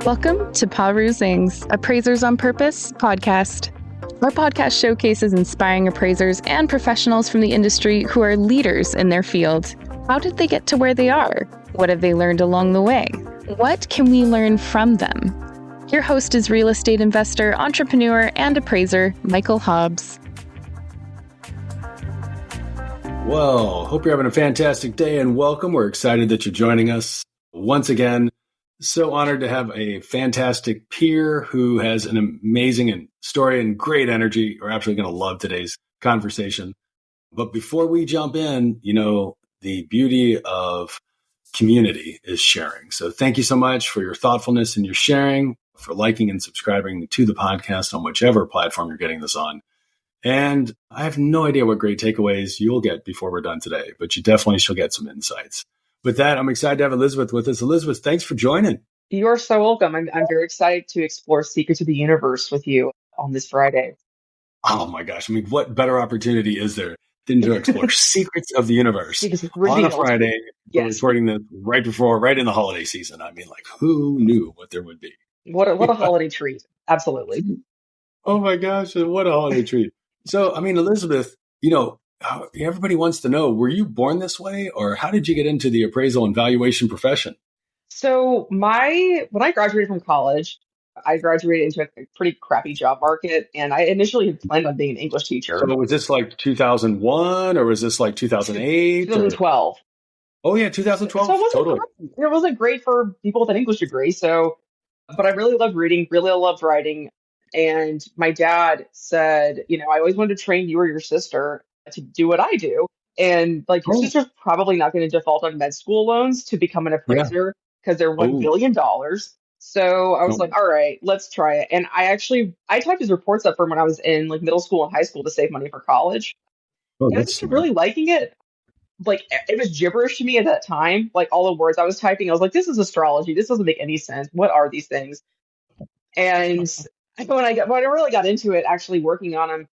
Welcome to Perusing's Appraisers on Purpose podcast. Our podcast showcases inspiring appraisers and professionals from the industry who are leaders in their field. How did they get to where they are? What have they learned along the way? What can we learn from them? Your host is real estate investor, entrepreneur, and appraiser, Michael Hobbs. Well, hope you're having a fantastic day and welcome. We're excited that you're joining us once again. So honored to have a fantastic peer who has an amazing story and great energy. We're absolutely going to love today's conversation. But before we jump in, the beauty of community is sharing. So thank you so much for your thoughtfulness and your sharing, for liking and subscribing to the podcast on whichever platform you're getting this on. And I have no idea what great takeaways you'll get before we're done today, but you definitely shall get some insights. With that, I'm excited to have Elizabeth with us. Elizabeth, thanks for joining. You are so welcome. I'm very excited to explore secrets of the universe with you on this Friday. Oh my gosh. What better opportunity is there than to explore secrets of the universe on a Friday? Yes. We're recording this right in the holiday season. Who knew what there would be? What a holiday treat. Absolutely. Oh my gosh. What a holiday treat. So, Elizabeth, everybody wants to know, were you born this way or how did you get into the appraisal and valuation profession? So when I graduated from college, I graduated into a pretty crappy job market, and I initially had planned on being an English teacher. So was this like 2001 or was this like 2008? 2012. Oh yeah, 2012. So it wasn't great for people with an English degree. But I really loved reading, really loved writing. And my dad said, I always wanted to train you or your sister to do what I do. And your sister's probably not going to default on med school loans to become an appraiser because they're $1 billion. So I was like, all right, let's try it. And I typed his reports up from when I was in middle school and high school to save money for college. And I was really liking it. It was gibberish to me at that time. All the words I was typing, I was like, this is astrology. This doesn't make any sense. What are these things? And when I really got into it, actually working on them,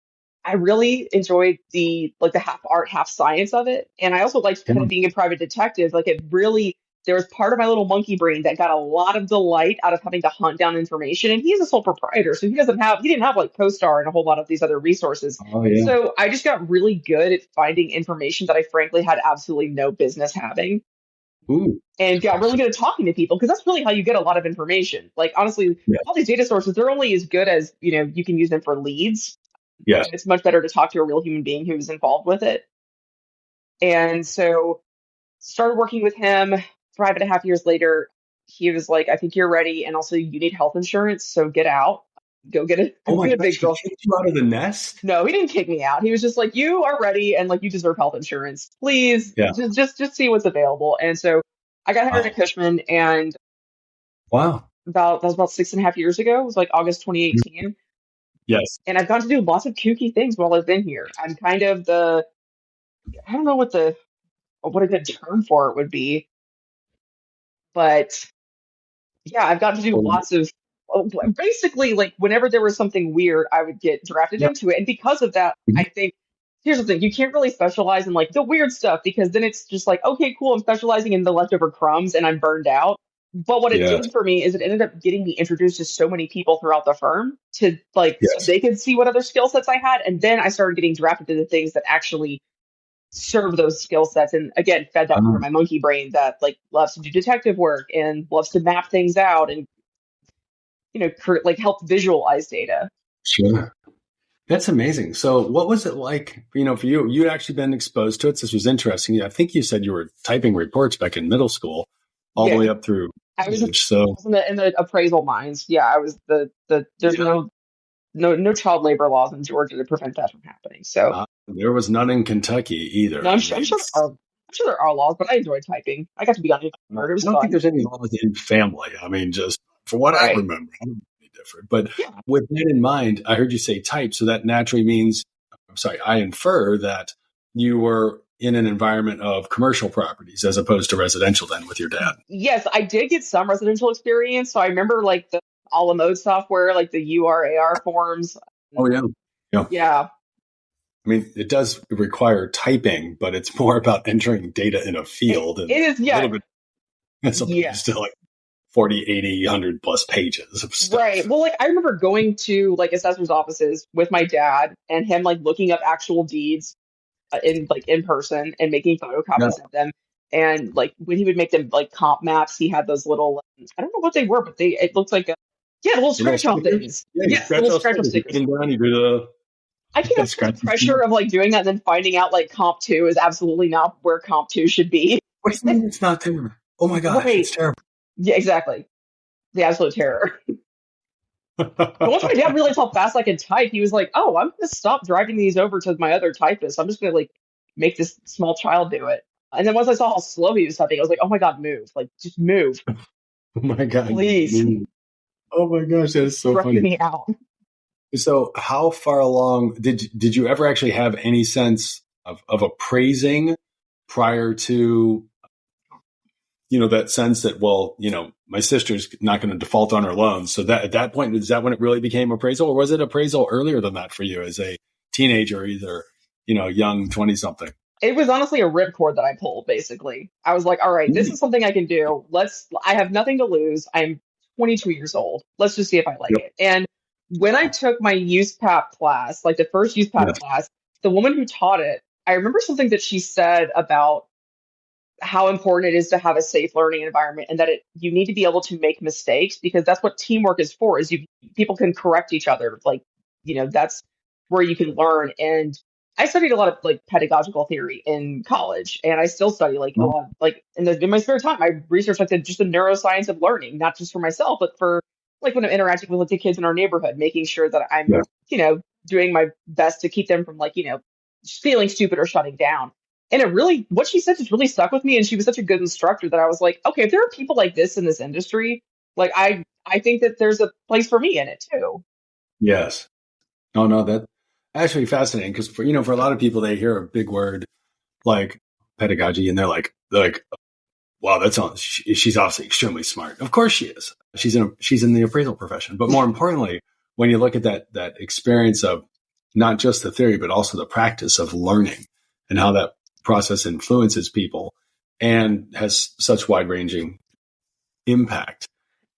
I really enjoyed the half art, half science of it. And I also liked kind of being a private detective. There was part of my little monkey brain that got a lot of delight out of having to hunt down information. And he's a sole proprietor, so he didn't have CoStar and a whole lot of these other resources. Oh, yeah. So I just got really good at finding information that I frankly had absolutely no business having. Ooh. And got really good at talking to people, because that's really how you get a lot of information. Honestly, all these data sources, they're only as good as, you can use them for leads. Yeah. It's much better to talk to a real human being who's involved with it. And so started working with him 5.5 years later. He was like, I think you're ready. And also you need health insurance. So get out, go get it. Oh my God, he kicked you out of the nest? No, he didn't kick me out. He was just like, you are ready. And you deserve health insurance. Please just see what's available. And so I got hired at Cushman, and that was about 6.5 years ago. It was August 2018. Yes. And I've gotten to do lots of kooky things while I've been here. I'm kind of I don't know what a good term for it would be. But yeah, I've gotten to do lots of, basically, whenever there was something weird, I would get drafted into it. And because of that, I think, here's the thing, you can't really specialize in the weird stuff, because then it's just okay, cool, I'm specializing in the leftover crumbs and I'm burned out. But what it did for me is it ended up getting me introduced to so many people throughout the firm so they could see what other skill sets I had. And then I started getting drafted into things that actually serve those skill sets, and again fed that part of my monkey brain that loves to do detective work and loves to map things out and help visualize data. Sure. That's amazing. So what was it like, for you? You'd actually been exposed to it. This was interesting. I think you said you were typing reports back in middle school all the way up through. I was in the appraisal mines. Yeah, I was there's no child labor laws in Georgia to prevent that from happening. So there was none in Kentucky either. No, I'm sure there are laws, but I enjoyed typing. I got to be on it. I don't think there's any laws in family. Just for what I remember, I don't know any different. But with that in mind, I heard you say type, so that naturally means, I infer that you were in an environment of commercial properties as opposed to residential then with your dad. Yes, I did get some residential experience. So I remember the a la mode software, the URAR forms. Oh, yeah. Yeah. It does require typing, but it's more about entering data in a field. It is, yeah. A little bit, still 40, 80, 100 plus pages of stuff. Right. Well, like I remember going to like assessor's offices with my dad and him like looking up actual deeds in person and making Yeah. photocopies of them. And like when he would make them like comp maps, he had those little I don't know what they were, but it looked like yeah, little The little scratch off stickers? things. Yeah, you Yes, scratch little those scratch off stickers. You stickers. put them down, you do the I can't feel the scratch. pressure of like doing that and then finding out like comp two is absolutely not where comp two should be. What do you mean it's not there? Oh my gosh, Right. it's terrible. Yeah, exactly. The absolute terror. But once my dad realized how fast I could type, he was like, "Oh, I'm gonna stop driving these over to my other typist. I'm just gonna like make this small child do it." And then once I saw how slow he was typing, I was like, "Oh my god, move! Like, just move, Oh my God. please." Oh my gosh, that is so Stressing funny. me out. So how far along did you ever actually have any sense of appraising prior to, that sense that, well, my sister's not going to default on her loans. So that at that point, is that when it really became appraisal, or was it appraisal earlier than that for you as a teenager, either, young 20 something? It was honestly a ripcord that I pulled, basically. I was like, all right, this is something I can do. I have nothing to lose. I'm 22 years old. Let's just see if I like Yep. it. And when I took my USPAP class, like the first USPAP Yes. class, the woman who taught it, I remember something that she said about how important it is to have a safe learning environment and that you need to be able to make mistakes because that's what teamwork is for, is people can correct each other. Like, that's where you can learn. And I studied a lot of like pedagogical theory in college, and I still study like a Well, lot, like in my spare time, I research like just the neuroscience of learning, not just for myself, but for like when I'm interacting with like the kids in our neighborhood, making sure that I'm, yeah. doing my best to keep them from like, feeling stupid or shutting down. And what she said just really stuck with me. And she was such a good instructor that I was like, okay, if there are people like this in this industry, like I think that there's a place for me in it too. Yes. Oh no, that actually fascinating because for a lot of people, they hear a big word like pedagogy and they're like, wow, she's obviously extremely smart. Of course she is. She's in the appraisal profession. But more importantly, when you look at that experience of not just the theory, but also the practice of learning and how that process influences people and has such wide-ranging impact,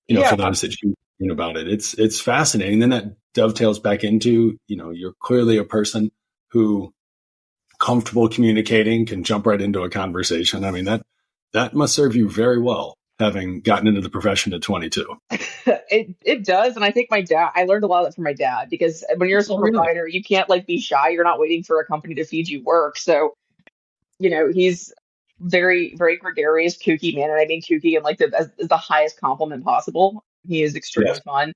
Yeah. for those that you know about it. It's fascinating. Then that dovetails back into, you're clearly a person who comfortable communicating, can jump right into a conversation. I mean, that must serve you very well, having gotten into the profession at 22. It does. And I think I learned a lot of that from my dad, because when you're a sole Really? proprietor, you can't like be shy. You're not waiting for a company to feed you work. So, he's very, very gregarious, kooky man. And I mean kooky in like as the highest compliment possible. He is extremely Yes. fun.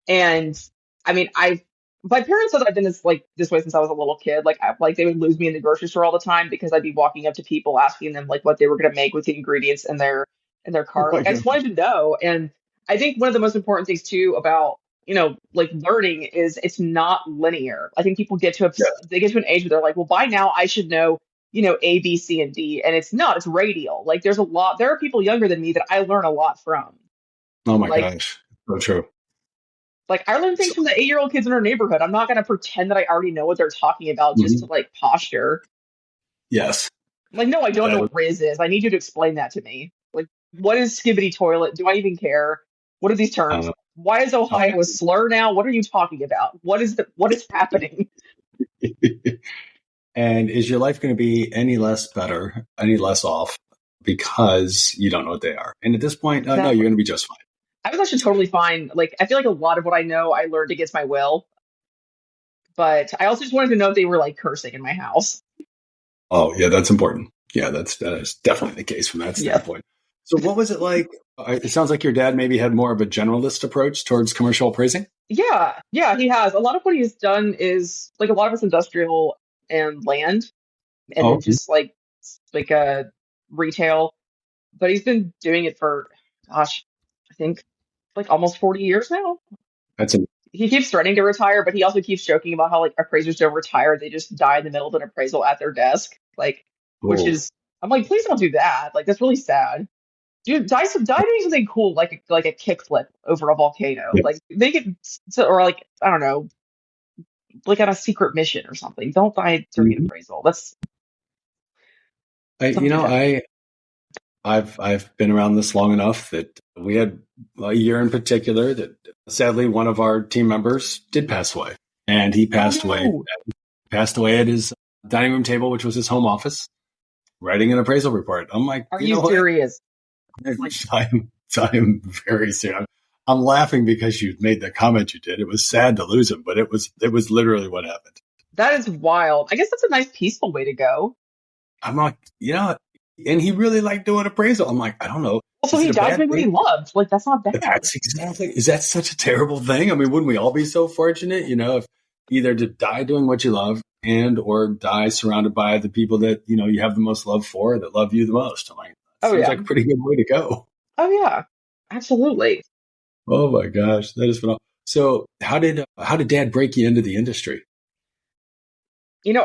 And I mean, my parents said that I've been this way since I was a little kid. Like they would lose me in the grocery store all the time because I'd be walking up to people asking them like what they were going to make with the ingredients in their Oh cart. my Like I just God. wanted to know. And I think one of the most important things too about like learning is it's not linear. I think people Yes. they get to an age where they're like, well, by now I should know A, B, C, and D, and it's not. It's radial. Like there are people younger than me that I learn a lot from. Oh my Like gosh. So true. Like I learn things So, from the 8-year-old kids in our neighborhood. I'm not going to pretend that I already know what they're talking about just to mhm. like posture. Yes. Like, no, I don't know That- what Riz is. I need you to explain that to me. Like, what is skibbity toilet? Do I even care? What are these terms? uh, Why is Ohio a slur now? What are you talking about? What is happening? and is your life going to be any less better, any less off because you don't know what they are? And at this point, no, Exactly. you're going to be just fine. I was actually totally fine. Like, I feel like a lot of what I know, I learned against my will. But I also just wanted to know if they were like cursing in my house. Oh, yeah, that's important. Yeah, that is definitely the case from that Yeah. standpoint. So what was it like? It sounds like your dad maybe had more of a generalist approach towards commercial appraising. Yeah, he has. A lot of what he's done is like a lot of it's industrial and land, and then Oh, just like retail. But he's been doing it for, gosh, I think like almost 40 years now. that's a He keeps threatening to retire, but he also keeps joking about how like appraisers don't retire; they just die in the middle of an appraisal at their desk. Like, which cool. is, I'm like, please don't do that. Like, that's really sad. Dude, die doing something cool, like a kickflip over a volcano. Yeah. Like, make it so, or like I don't know, like on a secret mission or something. Don't die during an appraisal. That's I, don't you do know, that. I've been around this long enough that We had a year in particular that sadly one of our team members did pass away, and he passed away at his dining room table, which was his home office, writing an appraisal report. I'm like, Are you you know what? serious? I'm very serious. I'm laughing because you made the comment you did. It was sad to lose him, but it was literally what happened. That is wild. I guess that's a nice, peaceful way to go. I'm like, and he really liked doing appraisal. I'm like, I don't know. Also, he died doing what he loved. Like, that's not bad. Is that such a terrible thing? I mean, wouldn't we all be so fortunate, if either to die doing what you love or die surrounded by the people that, you have the most love for, that love you the most? I'm like, seems like a pretty good way to go. Oh, yeah, absolutely. Oh my gosh, that is phenomenal. So how did Dad break you into the industry?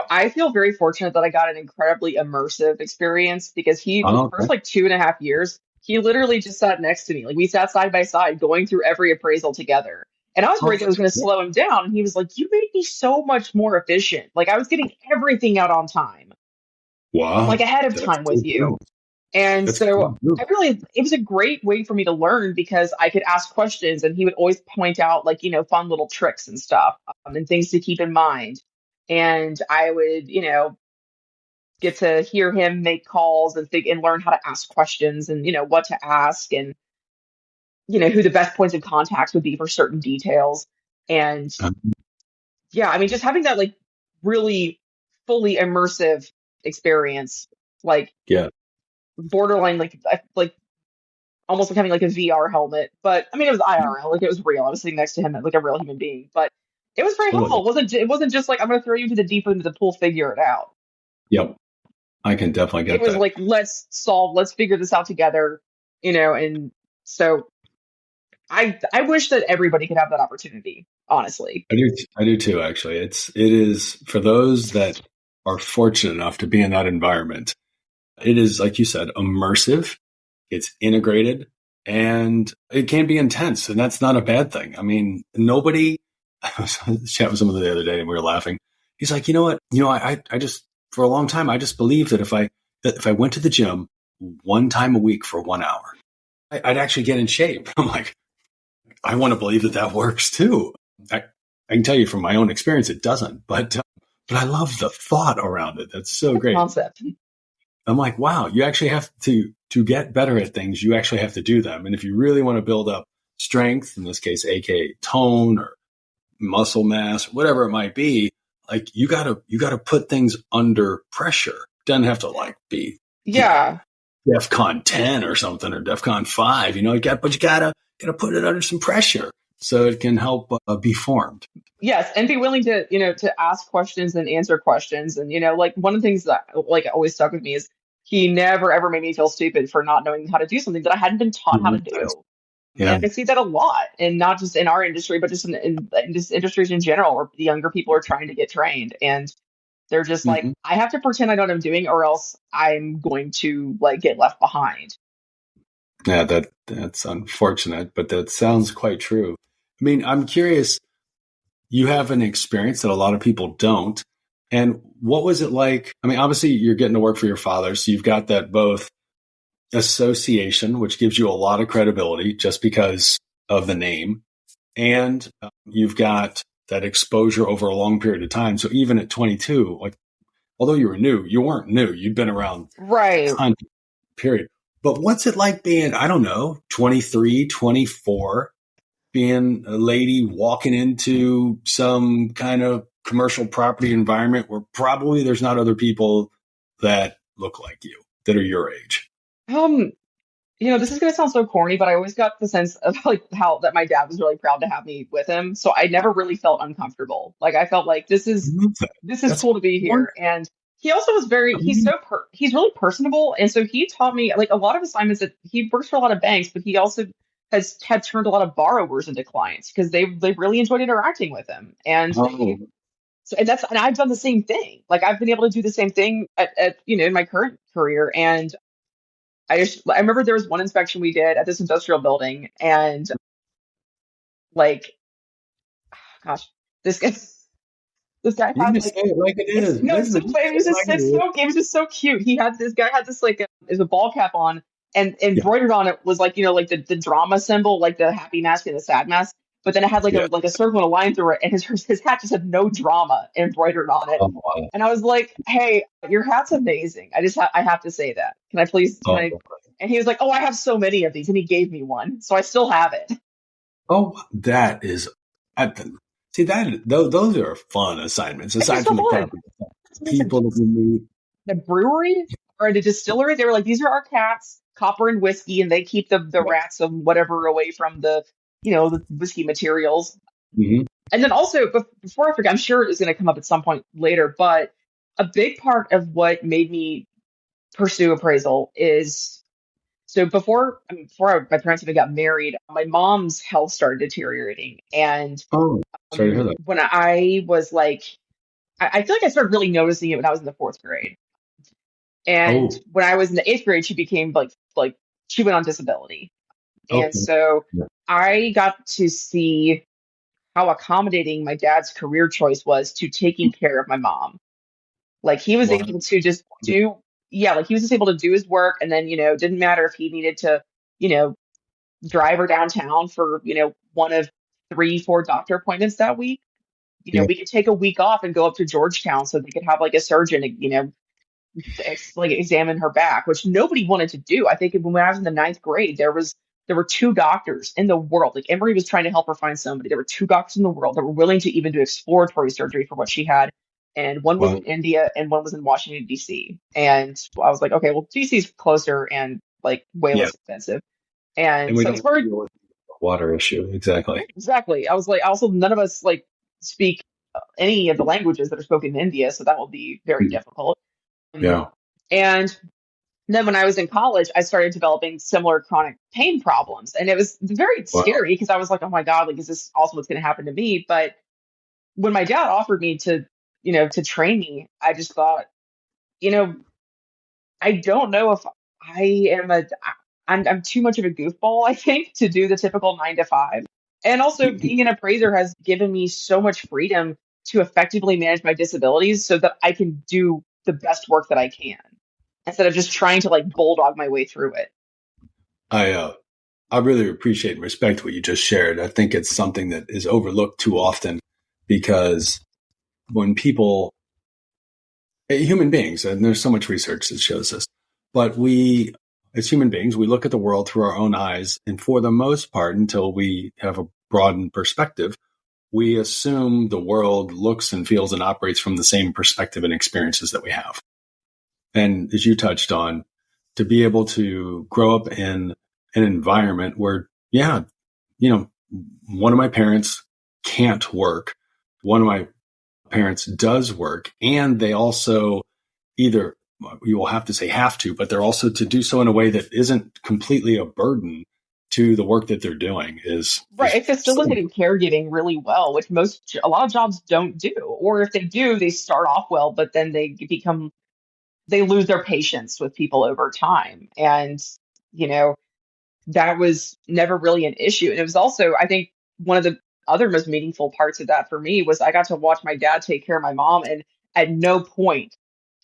I feel very fortunate that I got an incredibly immersive experience because for the first 2.5 years, he literally just sat next to me. Like we sat side by side going through every appraisal together. And I was worried that it was going to slow him down. And he was like, you made me so much more efficient. Like I was getting everything out on time. Wow. Like ahead of time with you. And so it was a great way for me to learn because I could ask questions and he would always point out fun little tricks and stuff and things to keep in mind. And I would, get to hear him make calls and learn how to ask questions and, what to ask and, who the best points of contact would be for certain details. And yeah, I mean, just having that really fully immersive experience, borderline, almost like having a VR helmet. But I mean, it was IRL, it was real. I was sitting next to him like a real human being, but it was very helpful. It wasn't just like, I'm going to throw you into the deep end of the pool, figure it out. Yep. I can definitely get that. It was like, let's figure this out together, and so I wish that everybody could have that opportunity, honestly. I do too, actually. It is for those that are fortunate enough to be in that environment. It is, like you said, immersive. It's integrated and it can be intense, and that's not a bad thing. I mean, I was chatting with someone the other day and we were laughing. He's like, you know what? I just, for a long time, I just believed that if I went to the gym one time a week for 1 hour, I'd actually get in shape. I'm like, I want to believe that works too. I can tell you from my own experience, it doesn't, but I love the thought around it. That's so great. Concept. I'm like, wow, you actually have to get better at things. You actually have to do them. And if you really want to build up strength, in this case, AKA tone or muscle mass, whatever it might be, like you gotta put things under pressure. Doesn't have to be DEFCON 10 or something or DEFCON 5. You gotta put it under some pressure so it can help be formed. Yes, and be willing to to ask questions and answer questions. And one of the things that always stuck with me is he never ever made me feel stupid for not knowing how to do something that I hadn't been taught how to do. Yeah. And I see that a lot, and not just in our industry, but just in just industries in general, where the younger people are trying to get trained, and they're just like, I have to pretend I know what I'm doing, or else I'm going to get left behind. Yeah, that's unfortunate, but that sounds quite true. I mean, I'm curious. You have an experience that a lot of people don't, and what was it like? I mean, obviously, you're getting to work for your father, so you've got that both association, which gives you a lot of credibility just because of the name. And you've got that exposure over a long period of time. So even at 22, although you were new, you weren't new. You'd been around right period. But what's it like being, I don't know, 23, 24, being a lady walking into some kind of commercial property environment where probably there's not other people that look like you, that are your age? This is going to sound so corny, but I always got the sense of how that my dad was really proud to have me with him. So I never really felt uncomfortable. I felt like this is cool to be here. And he also was he's really personable. And so he taught me a lot of assignments that he works for a lot of banks, but he also had turned a lot of borrowers into clients because they really enjoyed interacting with him. And and I've done the same thing. I've been able to do the same thing at in my current career. And I remember there was one inspection we did at this industrial building, and this guy had say it like it is. No, it was just so cute. This guy had this it was a ball cap on, and embroidered on it was like, like the drama symbol, like the happy mask and the sad mask. But then it had like Yeah. a circle and a line through it, and his hat just had no drama embroidered on it. Oh, wow. And I was like, "Hey, your hat's amazing. I have to say that. Can I please? Can Oh, I?" And he was like, "Oh, I have so many of these," and he gave me one, so I still have it. oh, that is. I, see that those are fun assignments. It's Aside just so from the fun. property, people that we meet. The brewery or the distillery, they were like, "These are our cats, Copper and Whiskey," and they keep the Yeah. rats and whatever away from the whiskey materials. Mhm. And then also, before I forget, I'm sure it's going to come up at some point later, but a big part of what made me pursue appraisal is so my parents even got married, my mom's health started deteriorating. And Oh, sorry to hear that. when I was like, I feel like I started really noticing it when I was in the fourth grade. And Oh, when I was in the eighth grade, she became like she went on disability. And okay. so Yeah. I got to see how accommodating my dad's career choice was to taking care of my mom. Like he was Wow. able to just do, yeah, like he was just able to do his work. And then, didn't matter if he needed to, you know, drive her downtown for, one of 3, 4 doctor appointments that week. Yeah. We could take a week off and go up to Georgetown so they could have like a surgeon, like examine her back, which nobody wanted to do. I think when I was in the ninth grade, there were 2 doctors in the world. Like Emory was trying to help her find somebody. There were 2 doctors in the world that were willing to even do exploratory surgery for what she had. And one was in Wow. India and one was in Washington, D.C. And I was like, okay, well, D.C.'s closer and like way Yeah. less expensive. And And we so I don't explored. deal with the water issue exactly. Exactly. I was like, also, none of us like speak any of the languages that are spoken in India. So that will be very Mm. difficult. Um, Yeah. And then when I was in college, I started developing similar chronic pain problems. And it was very Wow. scary because I was like, oh my God, like, is this also what's going to happen to me? But when my dad offered me to train me, I just thought, you know, I don't know if I am I'm too much of a goofball, I think, to do the typical 9 to 5. And also being an appraiser has given me so much freedom to effectively manage my disabilities so that I can do the best work that I can instead of just trying to like bulldog my way through it. I I really appreciate and respect what you just shared. I think it's something that is overlooked too often because when people, human beings, and there's so much research that shows this, but we, as human beings, we look at the world through our own eyes. And for the most part, until we have a broadened perspective, we assume the world looks and feels and operates from the same perspective and experiences that we have. And as you touched on, to be able to grow up in an environment where, yeah, one of my parents can't work. One of my parents does work. And they also either, you will have to say have to, but they're also to do so in a way that isn't completely a burden to the work that they're doing Right. is It's so, facilitating caregiving really well, which a lot of jobs don't do. Or if they do, they start off well, but then they lose their patience with people over time. And, you know, that was never really an issue. And it was also, I think, one of the other most meaningful parts of that for me was I got to watch my dad take care of my mom. And at no point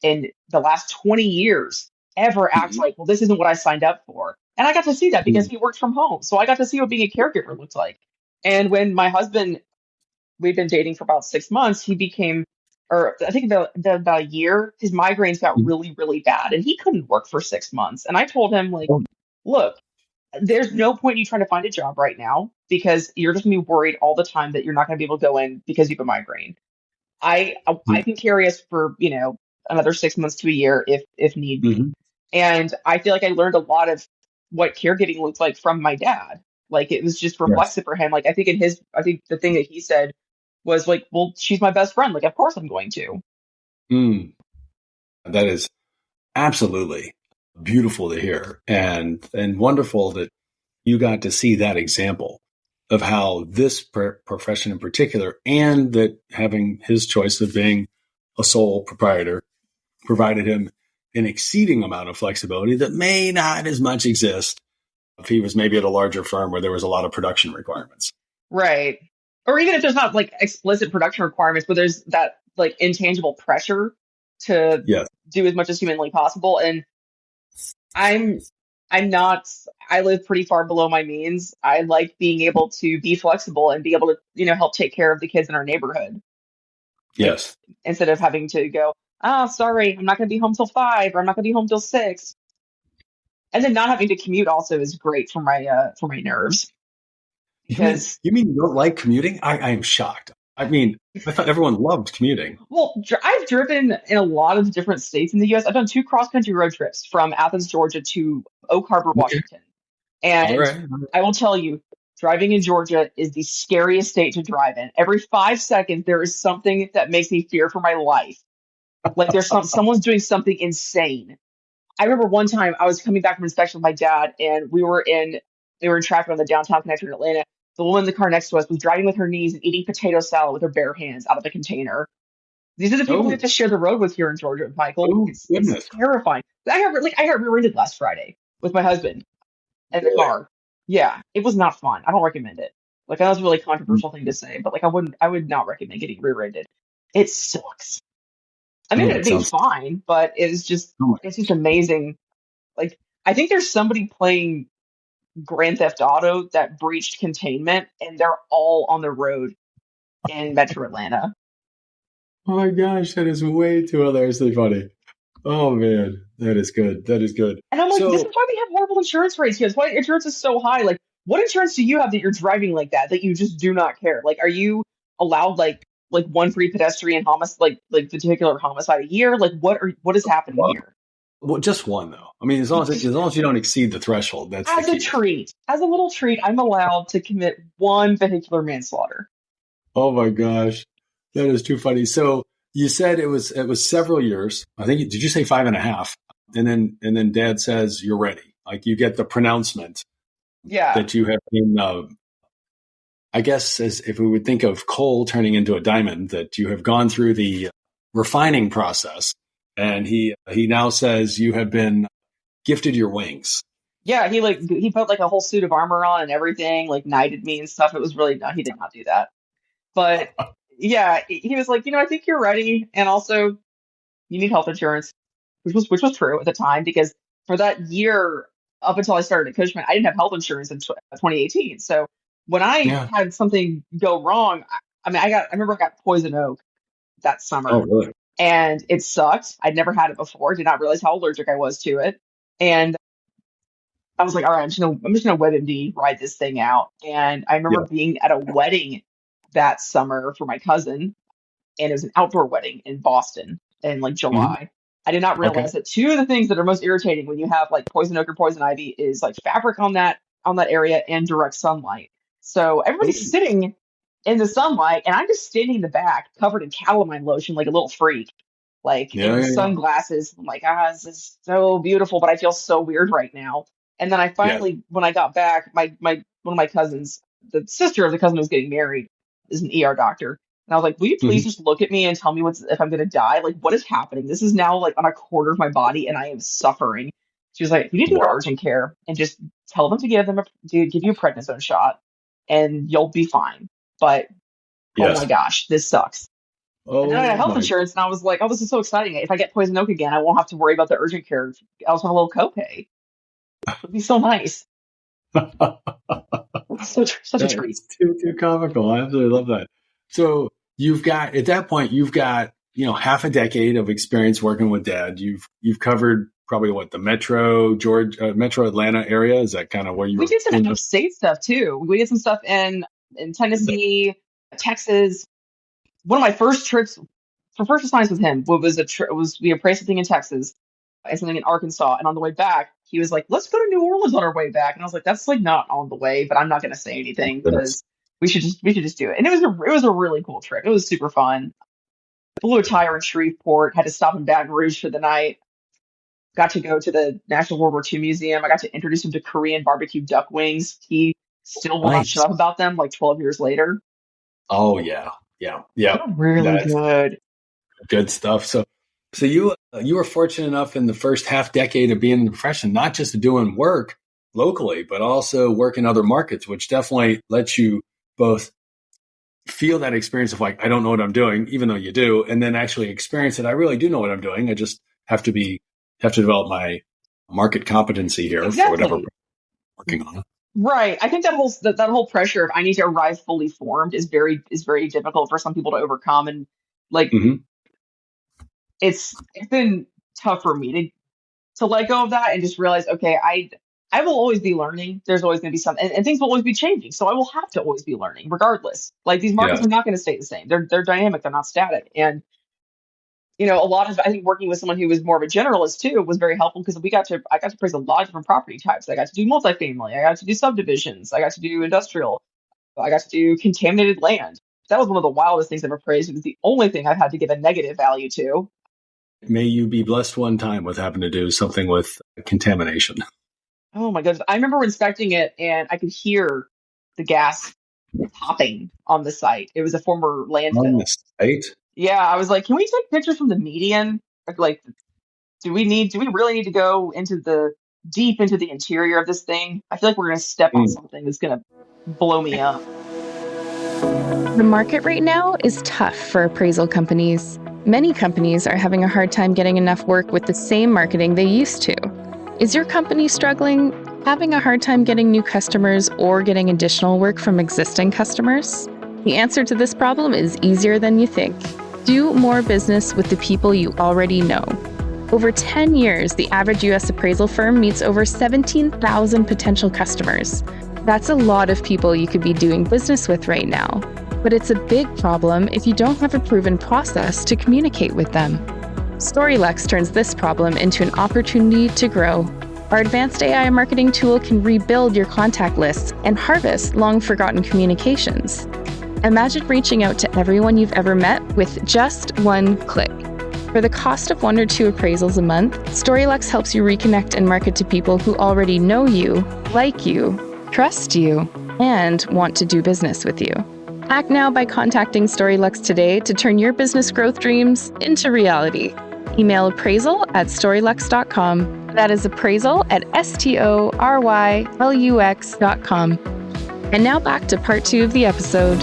in the last 20 years ever act like, well, this isn't what I signed up for. And I got to see that because he worked from home. So I got to see what being a caregiver looked like. And when my husband, we've been dating for about 6 months, he became, or I think about a year, his migraines got really, really bad and he couldn't work for 6 months. And I told him, like, look, there's no point in you trying to find a job right now because you're just gonna be worried all the time that you're not gonna be able to go in because you have a migraine. I can carry us for, another 6 months to a year if need be. Mhm. And I feel like I learned a lot of what caregiving looks like from my dad. Like it was just Yes. reflexive for him. Like I think the thing that he said was like, well, she's my best friend. Like, of course I'm going to. Mm. That is absolutely beautiful to hear and wonderful that you got to see that example of how this profession in particular, and that having his choice of being a sole proprietor provided him an exceeding amount of flexibility that may not as much exist if he was maybe at a larger firm where there was a lot of production requirements. Right. Or even if there's not like explicit production requirements, but there's that like intangible pressure to Yes. do as much as humanly possible. And I'm I live pretty far below my means. I like being able to be flexible and be able to, help take care of the kids in our neighborhood. Like, Yes. instead of having to go, oh, sorry, I'm not going to be home till 5, or I'm not going to be home till 6. And then not having to commute also is great for my nerves You mean because, you mean you don't like commuting? I am shocked. I mean, I thought everyone loved commuting. well, I've driven in a lot of different states in the U.S. I've done 2 cross-country road trips from Athens, Georgia to Oak Harbor, Okay. Washington. All And right. I will tell you, driving in Georgia is the scariest state to drive in. Every 5 seconds, there is something that makes me fear for my life. Like there's someone's doing something insane. I remember one time I was coming back from inspection with my dad, and we were in traffic on the downtown connector in Atlanta. The woman in the car next to us was driving with her knees and eating potato salad with her bare hands out of a container. These are the people we have Oh, to share the road with here in Georgia, Michael. oh It's goodness. terrifying. I got rear-ended last Friday with my husband in the Really? car. Yeah, it was not fun. I don't recommend it. Like, I know it's a really controversial thing to say, but like I would not recommend getting rear-ended. It sucks. I mean, Oh, it it being sounds. fine, but Oh my. it's just amazing. Like, I think there's somebody playing Grand Theft Auto that breached containment, and they're all on the road in Metro Atlanta. Oh my gosh, that is way too hilariously funny. Oh man, that is good. That is good. And I'm like, this So is why we have horrible insurance rates here. It's why insurance is so high. Like, what insurance do you have that you're driving like that you just do not care? Like, are you allowed like one free pedestrian homicide, like particular homicide a year? Like, what is happening here? well, just one though. I mean, as long as you don't exceed the threshold, that's the As a key. treat, as a little treat, I'm allowed to commit one vehicular manslaughter. Oh my gosh, that is too funny. So you said it was several years. I think did you say 5.5? And then Dad says you're ready. Like you get the pronouncement Yeah. that you have been. I guess as if we would think of coal turning into a diamond, that you have gone through the refining process, and he now says you have been gifted your wings. Yeah, he put like a whole suit of armor on and everything, like knighted me and stuff. It was really no, he did not do that. But yeah, he was like, I think you're ready, and also you need health insurance, which was true at the time because for that year up until I started at Cushman, I didn't have health insurance in 2018. So when I Yeah. had something go wrong, I mean, I remember I got poison oak that Oh, summer, really? and it sucked. I'd never had it before, did not realize how allergic I was to it, and I was like, all right, I'm just gonna WebMD ride this thing out. And I remember Yeah. being at a wedding that summer for my cousin, and it was an outdoor wedding in Boston in like Hmm. July. I did not Okay. realize that two of the things that are most irritating when you have like poison oak or poison ivy is like fabric on that area and direct sunlight. So everybody's Oh, sitting in the sunlight, and I'm just standing in the back covered in calamine lotion like a little freak, like yeah, in yeah, yeah. sunglasses. I'm like, this is so beautiful, but I feel so weird right now. And then I Yes. finally, when I got back, my one of my cousins, the sister of the cousin who was getting married, is an ER doctor. And I was like, will you please Mhm. just look at me and tell me if I'm going to die? Like, what is happening? This is now like on a quarter of my body and I am suffering. She was like, you need to go to Wow. urgent care and just tell them to give you a prednisone shot and you'll be fine. But oh my Yes. gosh, this sucks. And then I had Oh health my. insurance and I was like, oh, this is so exciting. If I get poison oak again, I won't have to worry about the urgent care. I also have a little copay. It'd be so nice. It's such a treat. That's too comical. I absolutely love that. So you've got at that point you've got half a decade of experience working with Dad. You've covered probably what the Metro Atlanta area. Is that kind of where you We were did some doing out of state stuff too. We did some stuff in Tennessee, Texas. One of my first trips for first assignments with him was we appraised something in Texas and something in Arkansas. And on the way back, he was like, "Let's go to New Orleans on our way back." And I was like, "That's like not on the way," but I'm not going to say anything this? because we should just do it. And it was a really cool trip. It was super fun. Blew a tire in Shreveport. Had to stop in Baton Rouge for the night. Got to go to the National World War II Museum. I got to introduce him to Korean barbecue duck wings. He still will not Nice. shut up about them like 12 years later. Oh yeah, yeah, yeah. They're really That's good. good stuff. So you were fortunate enough in the first half decade of being in the profession, not just doing work locally, but also work in other markets, which definitely lets you both feel that experience of like, I don't know what I'm doing, even though you do, and then actually experience it. I really do know what I'm doing. I just have to develop market competency here for whatever we're Exactly. working on. Right. I think that whole pressure of I need to arrive fully formed is very difficult for some people to overcome. And like Hmm. it's been tough for me to let go of that and just realize, okay, I will always be learning. There's always going to be something, and things will always be changing. So I will have to always be learning, regardless. Like these markets Yes. are not going to stay the same. They're dynamic. They're not static. And a lot of I think working with someone who was more of a generalist too was very helpful because I got to appraise a lot of different property types. I got to do multifamily. I got to do subdivisions. I got to do industrial. I got to do contaminated land. That was one of the wildest things I've appraised. It was the only thing I've had to give a negative value to. May you be blessed one time with having to do something with contamination. Oh my goodness. I remember inspecting it and I could hear the gas popping on the site. It was a former On landfill. the site? Yeah, I was like, can we take pictures from the median? Like, do we really need to go deep into the interior of this thing? I feel like we're going to step on Mm. something that's going to blow me up. The market right now is tough for appraisal companies. Many companies are having a hard time getting enough work with the same marketing they used to. Is your company struggling, having a hard time getting new customers, or getting additional work from existing customers? The answer to this problem is easier than you think. Do more business with the people you already know. Over 10 years, the average U.S. appraisal firm meets over 17,000 potential customers. That's a lot of people you could be doing business with right now. But it's a big problem if you don't have a proven process to communicate with them. StoryLex turns this problem into an opportunity to grow. Our advanced AI marketing tool can rebuild your contact lists and harvest long-forgotten communications. Imagine reaching out to everyone you've ever met with just one click. For the cost of 1 or 2 appraisals a month, StoryLex helps you reconnect and market to people who already know you, like you, trust you, and want to do business with you. Act now by contacting StoryLex today to turn your business growth dreams into reality. Email appraisal@storylux.com. That is appraisal@storylux.com. And now back to part 2 of the episode.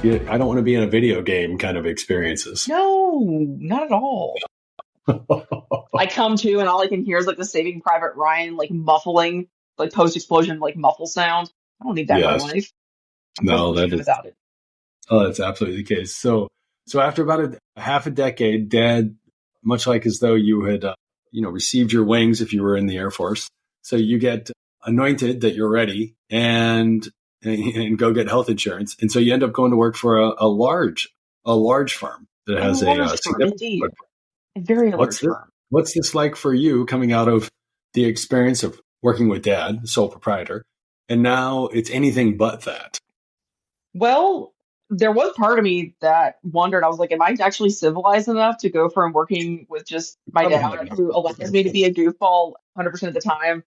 Yeah, I don't want to be in a video game kind of experiences. No, not at all. I come to and all I can hear is like the Saving Private Ryan like muffling, like post-explosion like muffle sound. I don't need that in my Yes. life. I'm No, perfectly that good is. without it. Oh, that's absolutely the case. So after about a half a decade, Dad, much like as though you had, received your wings if you were in the Air Force, so you get anointed that you're ready and go get health insurance, and so you end up going to work for a large firm that A has large a firm, significant indeed. footprint. A very large What's this? firm. What's this like for you coming out of the experience of working with Dad, the sole proprietor, and now it's anything but that? Well, there was part of me that wondered, I was like, am I actually civilized enough to go from working with just my dad, who allows me to be a goofball 100% of the time?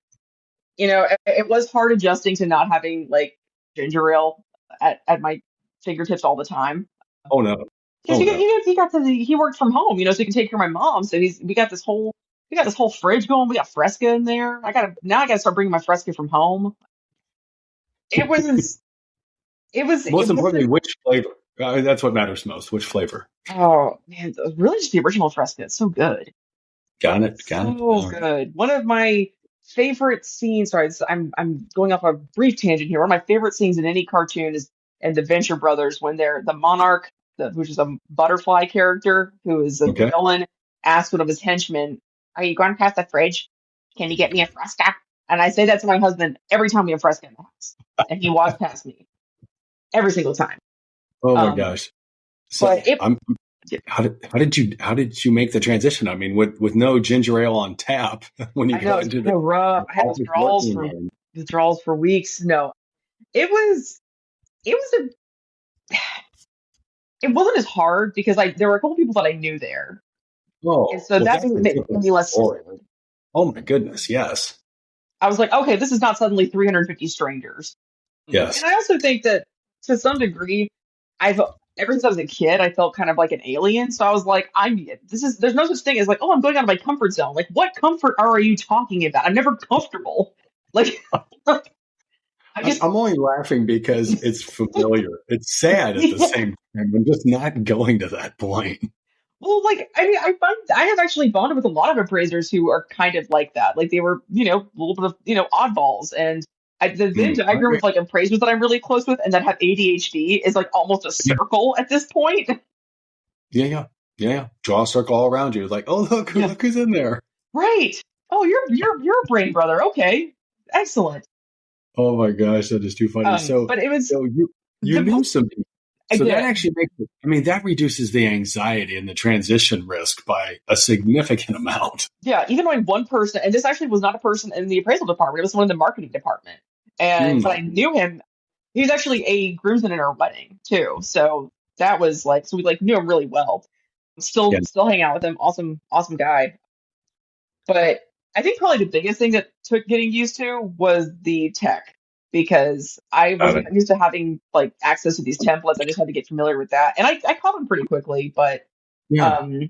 It was hard adjusting to not having like ginger ale at my fingertips all the time. Oh no. Because Oh no. he worked from home, so he can take care of my mom. So we got this whole fridge going. We got Fresca in there. I gotta start bringing my Fresca from home. It was it Most importantly, wasn't. which flavor? That's what matters most. Which flavor? Oh man, really just the original Fresca. It's so good. Got it. Got it. So All right. good. One of my favorite scenes. Sorry, I'm going off a brief tangent here. One of my favorite scenes in any cartoon is in the Venture Brothers when they're the Monarch, which is a butterfly character who is a Okay. villain, asks one of his henchmen, "Are you going past the fridge? Can you get me a Fresca?" And I say that to my husband every time we have Fresca in the house, and he walks past me every single time. Oh my Um, gosh. So but it I'm. How did you make the transition? I mean, with no ginger ale on tap when you I know go it's into kind of rough. I had office working room. withdrawals for weeks. No, it was it was a it wasn't as hard because there were a couple people that I knew there, and Oh, so well, that that's made a made different me less story. scared. Oh my goodness. Yes. I was like, okay, this is not suddenly 350 strangers. And Yes. I also think that to some degree, I've ever since I was a kid, I felt kind of like an alien. So I was like, there's no such thing as like, oh, I'm going out of my comfort zone. Like, what comfort are you talking about? I'm never comfortable. Like, I I'm just, only laughing because it's familiar. It's sad at the yeah. same time. I'm just not going to that point. Well, like, I mean, I have actually bonded with a lot of appraisers who are kind of like that. Like they were, a little bit of, oddballs. And the Venn diagram Okay. of like appraisers that I'm really close with and that have ADHD is like almost a Yeah. circle at this point. Yeah. Yeah. Yeah. Yeah. Draw a circle all around you. Like, oh, Yeah. look who's in there. Right. Oh, you're a brain brother. Okay. Excellent. Oh my gosh, that is too funny. But it was So you the knew most some people. I So that did. actually makes it, I mean, that reduces the anxiety and the transition risk by a significant amount. Yeah, even my one person, and this actually was not a person in the appraisal department, it was someone in the marketing department. But I Mm, knew him. He was actually a groomsman in our wedding too. So that was like, so we like knew him really well. yeah, Still hang out with him. Awesome, awesome guy. But I think probably the biggest thing that took getting used to was the tech because I got wasn't it. used to having like access to these templates. I just had to get familiar with that. And I caught them pretty quickly, but Yeah, um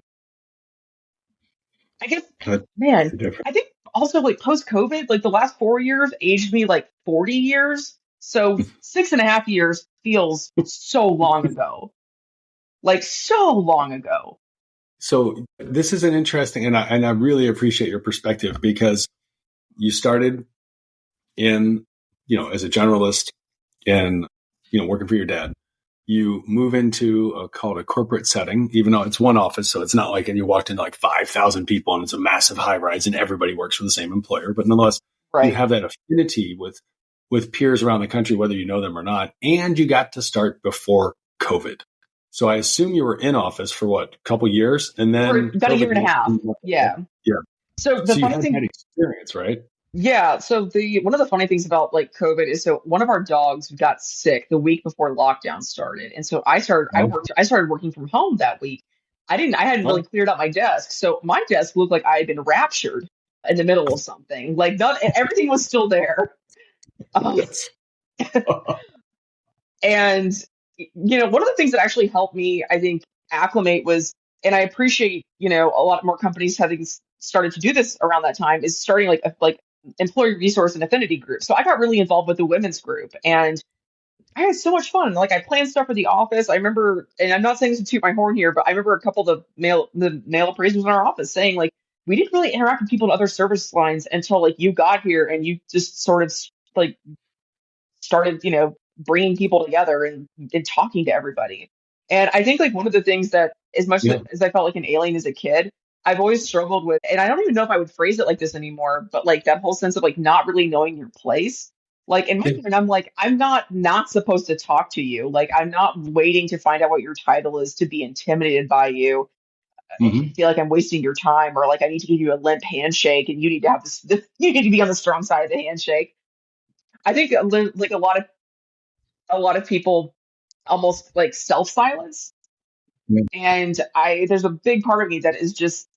I guess, that's man, different. I think also like post COVID, like the last 4 years aged me like 40 years. So 6.5 years feels so long ago, like so long ago. So this is an interesting, and I really appreciate your perspective because you started in, as a generalist and, working for your dad. You move into called a corporate setting, even though it's one office. So it's not like, and you walked into like 5,000 people and it's a massive high rise and everybody works for the same employer. But nonetheless, you Right. have that affinity with peers around the country, whether you know them or not. And you got to start before COVID. So I assume you were in office for what, a couple years and For then about a year COVID and a hit. half. Yeah. Yeah. So the So you funny had that thing, experience, right? yeah. So the one of the funny things about like COVID is so one of our dogs got sick the week before lockdown started. And so Oh, I started working from home that week. I hadn't really oh, cleared out my desk. So my desk looked like I had been raptured in the middle of something. Like not everything was still there. Um, yes. and one of the things that actually helped me, I think, acclimate was, and I appreciate, a lot more companies having started to do this around that time, is starting like employee resource and affinity groups. So I got really involved with the women's group, and I had so much fun. Like I planned stuff for the office. I remember, and I'm not saying this to toot my horn here, but I remember a couple of the male appraisers in our office saying like, we didn't really interact with people in other service lines until like you got here and you just sort of like started, bringing people together and talking to everybody. And I think like one of the things that as much Yeah. as I felt like an alien as a kid, I've always struggled with, and I don't even know if I would phrase it like this anymore, but like that whole sense of like not really knowing your place. Like in my Yeah. mind, I'm like, I'm not supposed to talk to you. Like I'm not waiting to find out what your title is to be intimidated by you and Hmm. feel like I'm wasting your time or like I need to give you a limp handshake and you need to have this you need to be on the strong side of the handshake. I think like a lot of people almost like self silence. Yeah. And there's a big part of me that is just,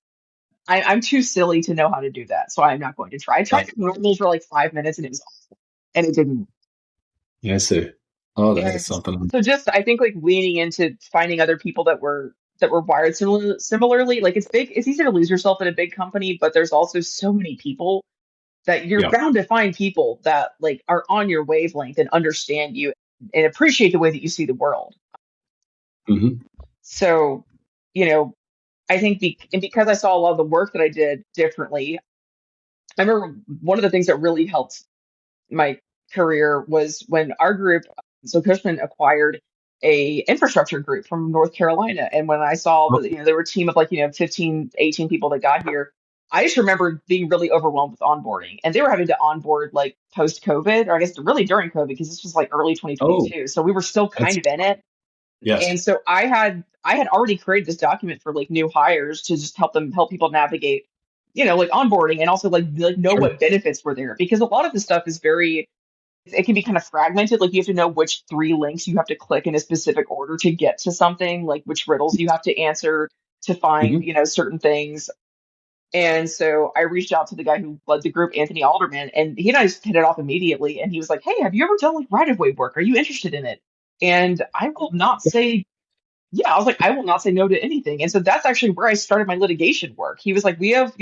I'm too silly to know how to do that. So I'm not going to try. I tried normal for like 5 minutes and it was awful and it didn't. Yeah, I see. Oh, that is And something. so just, I think like leaning into finding other people that were wired similarly, like it's easy to lose yourself in a big company, but there's also so many people that you're Yeah. bound to find people that like are on your wavelength and understand you and appreciate the way that you see the world. Hmm. So, you know, I think and because I saw a lot of the work that I did differently, I remember one of the things that really helped my career was when our group, so Cushman acquired a infrastructure group from North Carolina. And when I saw Oh, that, there were a team of like, 15, 18 people that got here, I just remember being really overwhelmed with onboarding. And they were having to onboard like post COVID, or I guess really during COVID, because this was like early oh, 2022. So we were still kind that's of in it. yes. And so I had already created this document for like new hires to just help people navigate, like onboarding and also like know Sure. what benefits were there because a lot of the stuff is very it can be kind of fragmented. Like you have to know which three links you have to click in a specific order to get to something, like which riddles you have to answer to find, Hmm. certain things. And so I reached out to the guy who led the group, Anthony Alderman, and he and I just hit it off immediately. And he was like, "Hey, have you ever done like right of way work? Are you interested in it?" And I will not say yeah, I was like, I will not say no to anything. And so that's actually where I started my litigation work. He was like, we have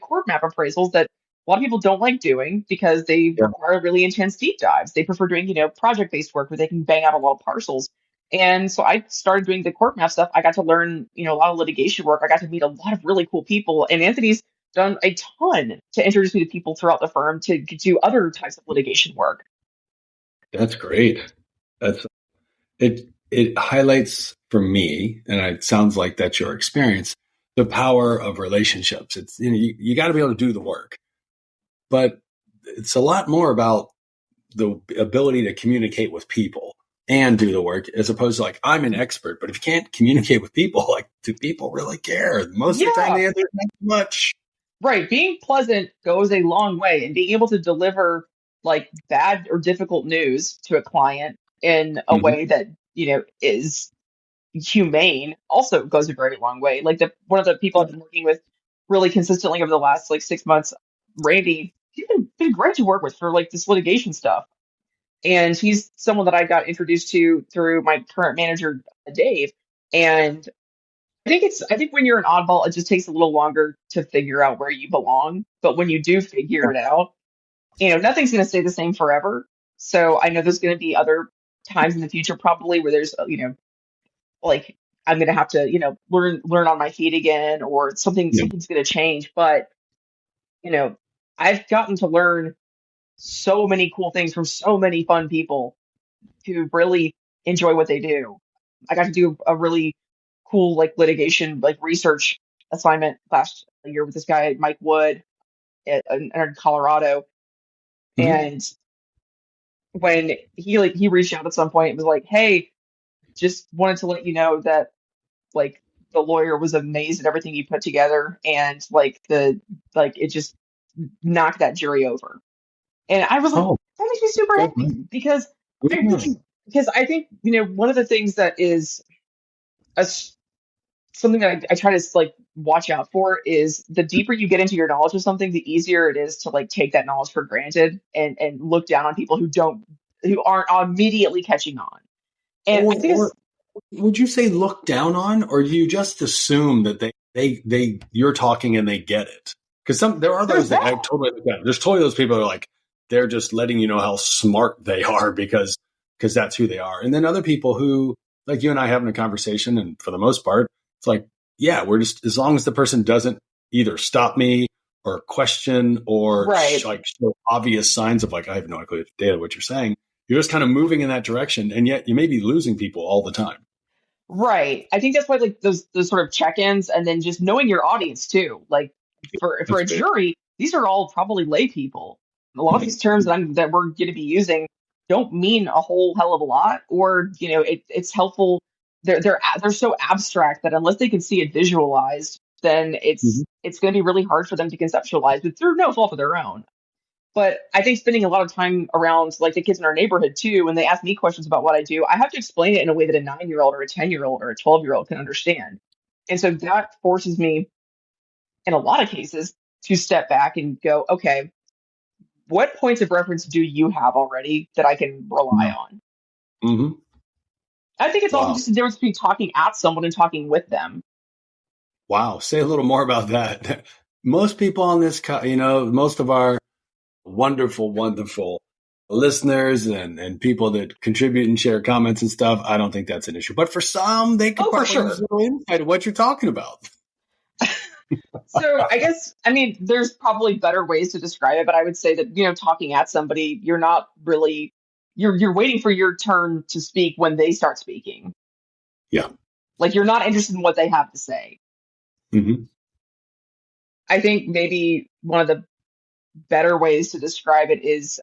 court map appraisals that a lot of people don't like doing because they Yeah. require really intense deep dives. They prefer doing, project based work where they can bang out a lot of parcels. And so I started doing the court map stuff. I got to learn, a lot of litigation work. I got to meet a lot of really cool people. And Anthony's done a ton to introduce me to people throughout the firm to do other types of litigation work. That's great. That's it. It highlights for me, and it sounds like that's your experience, the power of relationships. It's you got to be able to do the work, but it's a lot more about the ability to communicate with people and do the work, as opposed to like, I'm an expert, but if you can't communicate with people, like, do people really care? Most of the time, the answer is not much. Right. Being pleasant goes a long way, and being able to deliver like bad or difficult news to a client in a way that, is humane also goes a very long way. Like one of the people I've been working with really consistently over the last like 6 months, Randy, he's been great to work with for like this litigation stuff. And he's someone that I got introduced to through my current manager, Dave. And I think when you're an oddball, it just takes a little longer to figure out where you belong. But when you do figure it out, nothing's going to stay the same forever. So I know there's going to be other times in the future probably where there's, like I'm going to have to, learn on my feet again, or something's going to change. But, I've gotten to learn so many cool things from so many fun people who really enjoy what they do. I got to do a really cool like litigation like research assignment last year with this guy Mike Wood in Colorado, and when he reached out at some point, it was like, hey, just wanted to let you know that like the lawyer was amazed at everything you put together, and it just knocked that jury over. And I was like, that makes me super happy because I think, one of the things that is something that I try to like watch out for is the deeper you get into your knowledge of something, the easier it is to like take that knowledge for granted and look down on people who aren't immediately catching on. And I think would you say look down on, or do you just assume that you're talking and they get it? Because there are those that I totally understand. There's totally those people that are like, they're just letting you know how smart they are because that's who they are. And then other people who, like you and I having a conversation, and for the most part, it's like, yeah, we're just, as long as the person doesn't either stop me or question or like show obvious signs of like, I have no idea what you're saying. You're just kind of moving in that direction, and yet you may be losing people all the time. Right. I think that's why like those sort of check-ins, and then just knowing your audience too. Like for a jury, these are all probably lay people. A lot of these terms that we're going to be using don't mean a whole hell of a lot, or it's helpful. They're so abstract that unless they can see it visualized, then it's going to be really hard for them to conceptualize, but through no fault of their own. But I think spending a lot of time around like the kids in our neighborhood too, when they ask me questions about what I do, I have to explain it in a way that a 9-year-old or a 10-year-old or a 12-year-old can understand. And so that forces me, in a lot of cases, to step back and go, okay, what points of reference do you have already that I can rely on? I think it's also just the difference between talking at someone and talking with them. Wow. Say a little more about that. Most people on this, most of our wonderful, wonderful listeners and people that contribute and share comments and stuff, I don't think that's an issue. But for some, they could probably use a little insight of what you're talking about. So I guess, there's probably better ways to describe it, but I would say that, talking at somebody, you're not really, you're waiting for your turn to speak when they start speaking. Yeah. Like you're not interested in what they have to say. I think maybe one of the better ways to describe it is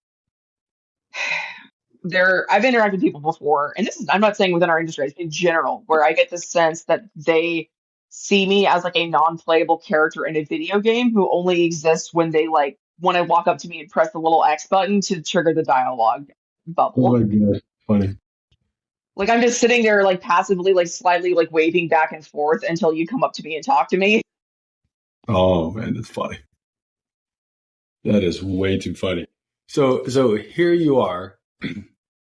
I've interacted with people before, and I'm not saying within our industry, in general, where I get the sense that they see me as like a non-playable character in a video game who only exists when they like want to walk up to me and press the little X button to trigger the dialogue bubble. Oh my God, funny. Like I'm just sitting there like passively, like slightly like waving back and forth until you come up to me and talk to me. Oh man, that's funny. That is way too funny. So here you are.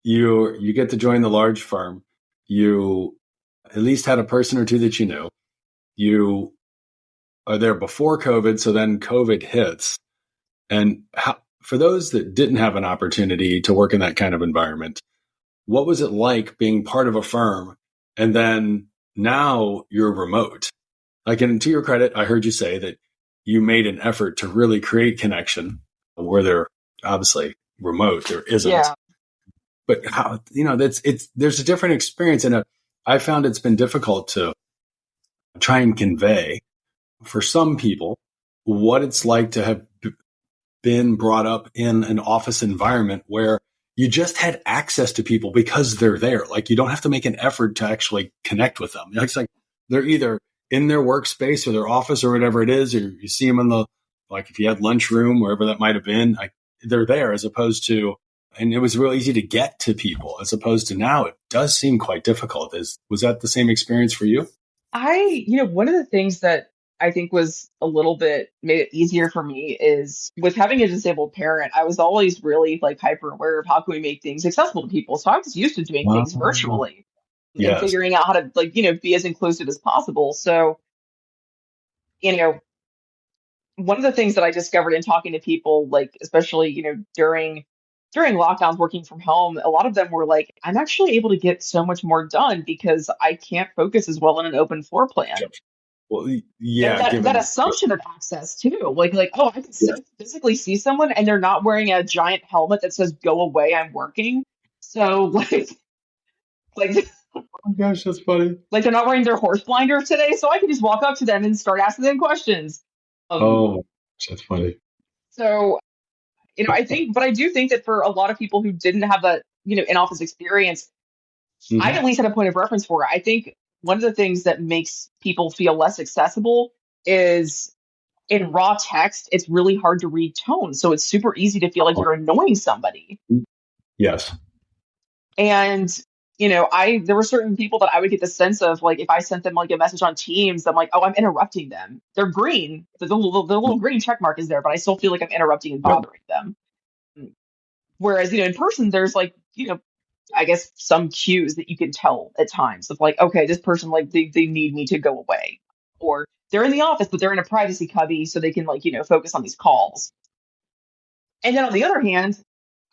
You get to join the large firm. You at least had a person or two that you know. You are there before COVID, so then COVID hits. And for those that didn't have an opportunity to work in that kind of environment, what was it like being part of a firm and then now you're remote? Like, and to your credit, I heard you say that you made an effort to really create connection where they're obviously remote. There isn't. Yeah. But how, there's a different experience. And I found it's been difficult to try and convey for some people what it's like to have been brought up in an office environment where you just had access to people because they're there. Like, you don't have to make an effort to actually connect with them. It's like they're either in their workspace or their office or whatever it is, or you see them in the, like if you had lunchroom, wherever that might have been, they're there, as opposed to, and it was real easy to get to people, as opposed to now it does seem quite difficult. Was that the same experience for you? One of the things that I think was a little bit made it easier for me is with having a disabled parent, I was always really like hyper aware of how can we make things accessible to people. So I was used to doing things virtually and Yes. figuring out how to be as inclusive as possible. So, one of the things that I discovered in talking to people, like especially, during lockdowns working from home, a lot of them were like, I'm actually able to get so much more done because I can't focus as well in an open floor plan. Well, yeah, And that assumption of access too, like, oh, I can physically see someone and they're not wearing a giant helmet that says "Go away, I'm working." So like, oh my gosh, that's funny. Like they're not wearing their horse blinders today, so I can just walk up to them and start asking them questions. That's funny. So, I do think that for a lot of people who didn't have that, in-office experience, I at least had a point of reference for it. I think one of the things that makes people feel less accessible is in raw text, it's really hard to read tone. So it's super easy to feel like you're annoying somebody. Yes. And, there were certain people that I would get the sense of, like, if I sent them like a message on Teams, I'm like, oh, I'm interrupting them. They're green. The little green check mark is there, but I still feel like I'm interrupting and bothering them. Whereas, in person, there's like, I guess some cues that you can tell at times of like, okay, this person, like they need me to go away, or they're in the office, but they're in a privacy cubby so they can focus on these calls. And then on the other hand,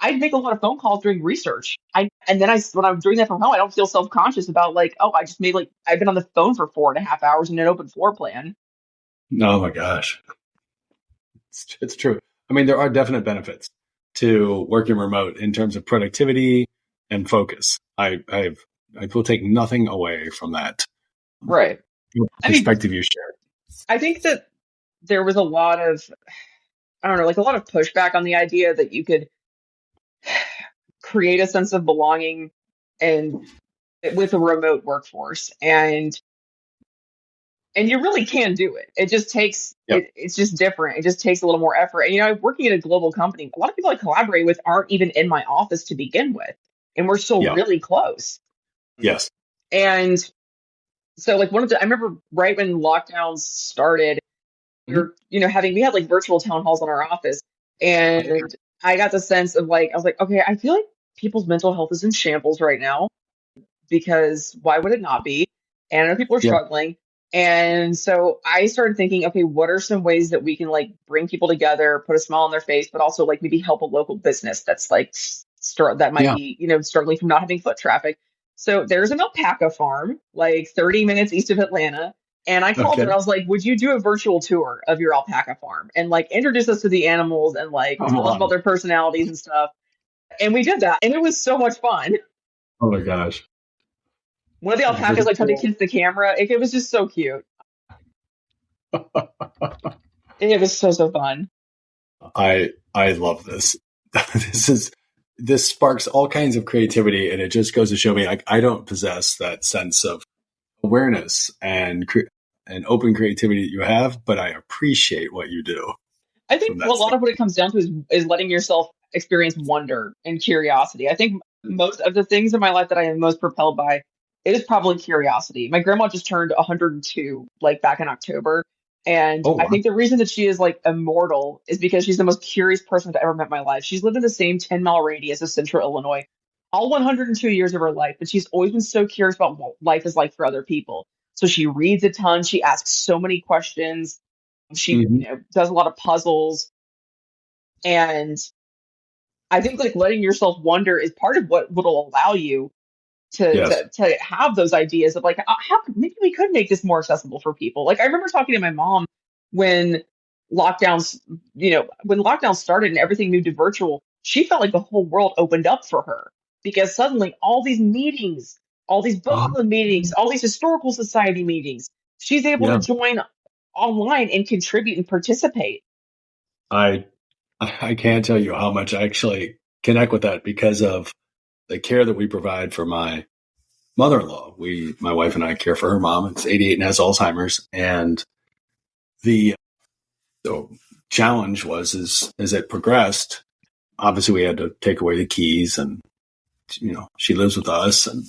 I'd make a lot of phone calls during research. When I'm doing that from home, I don't feel self-conscious about like, oh, I just made I've been on the phone for 4.5 hours in an open floor plan. Oh my gosh. It's true. I mean, there are definite benefits to working remote in terms of productivity and focus. I will take nothing away from that. Right. Perspective you shared. I think that there was a lot of, I don't know, like a lot of pushback on the idea that you could create a sense of belonging and with a remote workforce. And you really can do it. It just takes, it's just different. It just takes a little more effort. And, working at a global company, a lot of people I collaborate with aren't even in my office to begin with. And we're still really close. Yes. And so like I remember right when lockdowns started, we had like virtual town halls in our office. And I got the sense of I was like, okay, I feel like people's mental health is in shambles right now, because why would it not be? And I know people are struggling. And so I started thinking, okay, what are some ways that we can bring people together, put a smile on their face, but also maybe help a local business that's that might be, struggling from not having foot traffic. So there's an alpaca farm 30 minutes east of Atlanta. And I called her and I was like, would you do a virtual tour of your alpaca farm and introduce us to the animals and tell us about their personalities and stuff. And we did that. And it was so much fun. Oh my gosh. One of the alpacas tried to kiss the camera. It was just so cute. It was so fun. I love this. This sparks all kinds of creativity, and it just goes to show me I don't possess that sense of awareness and open creativity that you have, but I appreciate what you do. I think a lot of what it comes down to is letting yourself experience wonder and curiosity. I think most of the things in my life that I am most propelled by, it is probably curiosity. My grandma just turned 102 back in October. And I think the reason that she is immortal is because she's the most curious person I've ever met in my life. She's lived in the same 10-mile radius of central Illinois all 102 years of her life, but she's always been so curious about what life is like for other people. So she reads a ton. She asks so many questions. She does a lot of puzzles. And I think like letting yourself wonder is part of what will allow you Yes. to have those ideas of like how maybe we could make this more accessible for people. Like I remember talking to my mom when lockdowns, when lockdowns started and everything moved to virtual, she felt like the whole world opened up for her because suddenly all these meetings, all these book Oh, club meetings, all these historical society meetings, she's able to yeah. join online and contribute and participate. I I can't tell you how much I actually connect with that because of the care that we provide for my mother-in-law. My wife and I care for her mom. It's 88 and has Alzheimer's. And the challenge was as it progressed, obviously we had to take away the keys and, she lives with us and,